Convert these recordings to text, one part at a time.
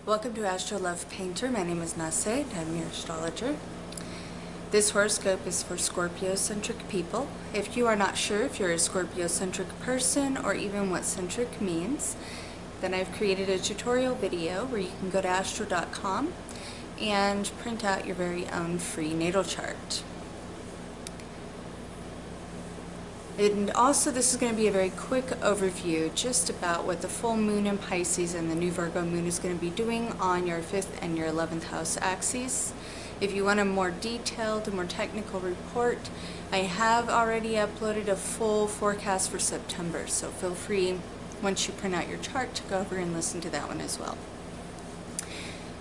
Welcome to Astro Love Painter. My name is NahSeh. I'm your astrologer. This horoscope is for Scorpio-centric people. If you are not sure if you're a Scorpio-centric person or even what centric means, then I've created a tutorial video where you can go to astro.com and print out your very own free natal chart. And also, this is going to be a very quick overview just about what the full moon in Pisces and the new Virgo moon is going to be doing on your 5th and your 11th house axes. If you want a more detailed and more technical report, I have already uploaded a full forecast for September, so feel free, once you print out your chart, to go over and listen to that one as well.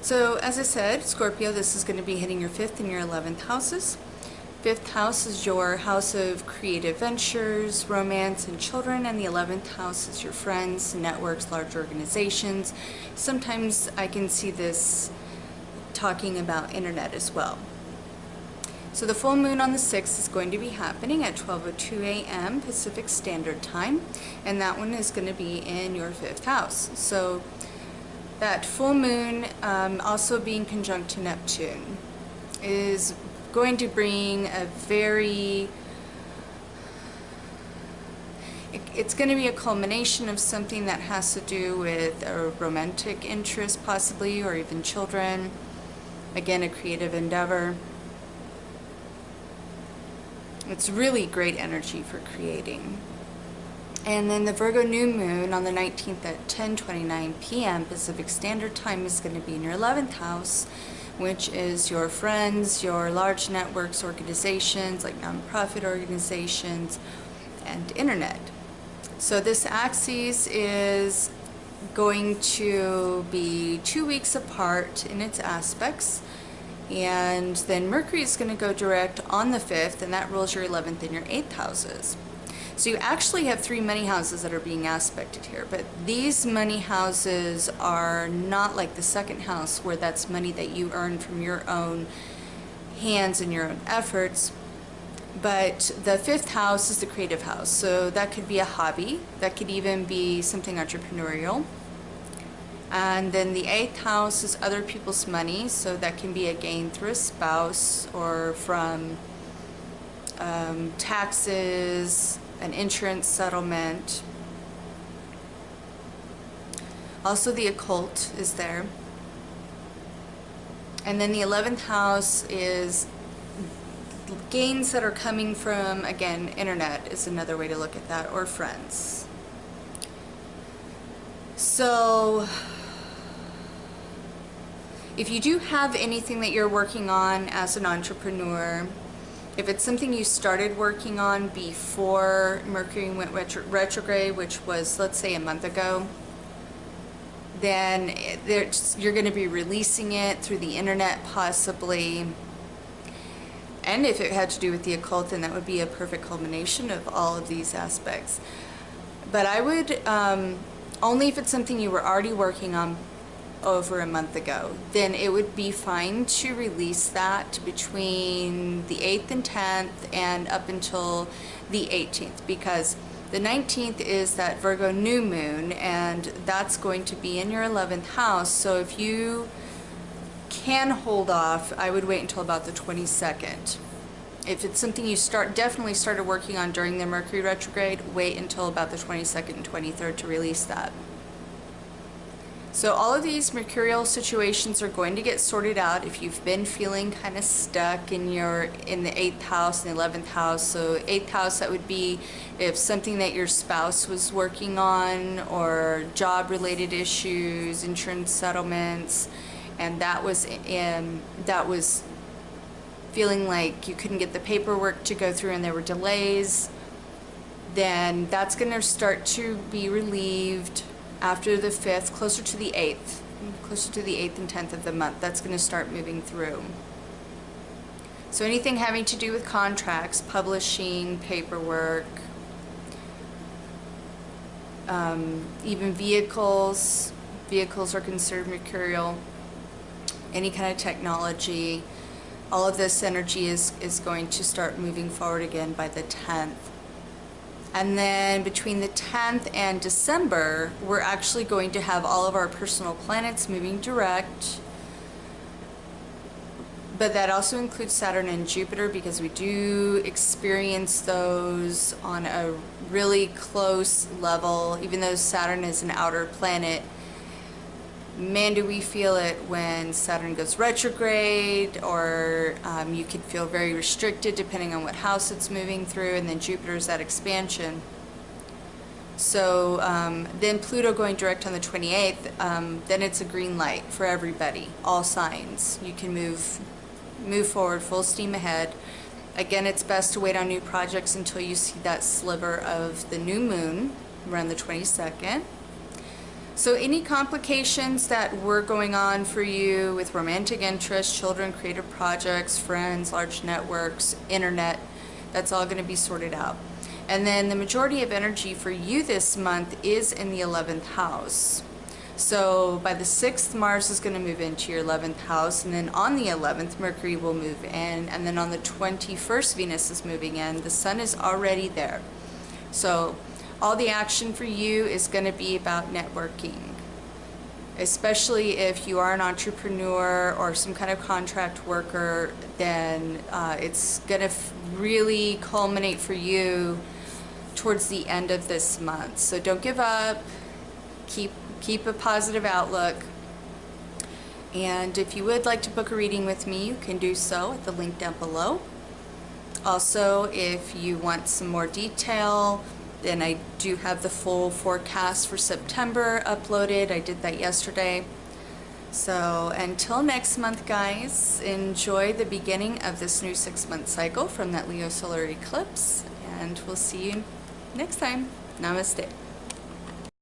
So, as I said, Scorpio, this is going to be hitting your 5th and your 11th houses. 5th house is your house of creative ventures, romance, and children, and the 11th house is your friends, networks, large organizations. Sometimes I can see this talking about internet as well. So the full moon on the 6th is going to be happening at 12:02 a.m. Pacific Standard Time, and that one is going to be in your 5th house. So that full moon, also being conjunct to Neptune, is going to bring a very, it's going to be a culmination of something that has to do with a romantic interest possibly, or even children. Again, a creative endeavor. It's really great energy for creating. And then the Virgo new moon on the 19th at 10:29 p.m. Pacific Standard Time is going to be in your 11th house, which is your friends, your large networks, organizations like nonprofit organizations, and internet. So this axis is going to be 2 weeks apart in its aspects, and then Mercury is going to go direct on the 5th, and that rules your 11th and your 8th houses. So you actually have 3 money houses that are being aspected here, but these money houses are not like the 2nd house, where that's money that you earn from your own hands and your own efforts. But the 5th house is the creative house, so that could be a hobby, that could even be something entrepreneurial. And then the 8th house is other people's money, so that can be a gain through a spouse or from taxes, an insurance settlement. Also, the occult is there. And then the 11th house is gains that are coming from, again, internet is another way to look at that, or friends. So if you do have anything that you're working on as an entrepreneur, if it's something you started working on before Mercury went retrograde, which was, let's say, a month ago, then you're going to be releasing it through the internet possibly. And if it had to do with the occult, then that would be a perfect culmination of all of these aspects. But I would, only if it's something you were already working on over a month ago, then it would be fine to release that between the 8th and 10th and up until the 18th, because the 19th is that Virgo new moon, and that's going to be in your 11th house. So if you can hold off, I would wait until about the 22nd. If it's something you definitely started working on during the Mercury retrograde, wait until about the 22nd and 23rd to release that. So all of these mercurial situations are going to get sorted out if you've been feeling kind of stuck in the 8th house and the 11th house. So 8th house, that would be if something that your spouse was working on, or job related issues, insurance settlements, and that was feeling like you couldn't get the paperwork to go through and there were delays, then that's going to start to be relieved after the 5th, closer to the 8th and 10th of the month. That's going to start moving through. So anything having to do with contracts, publishing, paperwork, even vehicles are considered mercurial, any kind of technology, all of this energy is going to start moving forward again by the 10th. And then between the 10th and December, we're actually going to have all of our personal planets moving direct. But that also includes Saturn and Jupiter, because we do experience those on a really close level. Even though Saturn is an outer planet, man, do we feel it when Saturn goes retrograde, or you could feel very restricted depending on what house it's moving through, and then Jupiter's that expansion. So then Pluto going direct on the 28th, then it's a green light for everybody, all signs. You can move forward full steam ahead. Again, it's best to wait on new projects until you see that sliver of the new moon around the 22nd. So any complications that were going on for you with romantic interests, children, creative projects, friends, large networks, internet, that's all going to be sorted out. And then the majority of energy for you this month is in the 11th house. So by the 6th, Mars is going to move into your 11th house, and then on the 11th, Mercury will move in, and then on the 21st, Venus is moving in. The Sun is already there. So all the action for you is going to be about networking, especially if you are an entrepreneur or some kind of contract worker. Then it's going to really culminate for you towards the end of this month. So don't give up. Keep a positive outlook. And if you would like to book a reading with me, you can do so at the link down below. Also, if you want some more detail, then I do have the full forecast for September uploaded. I did that yesterday. So until next month, guys, enjoy the beginning of this new 6-month cycle from that Leo solar eclipse, and we'll see you next time. Namaste.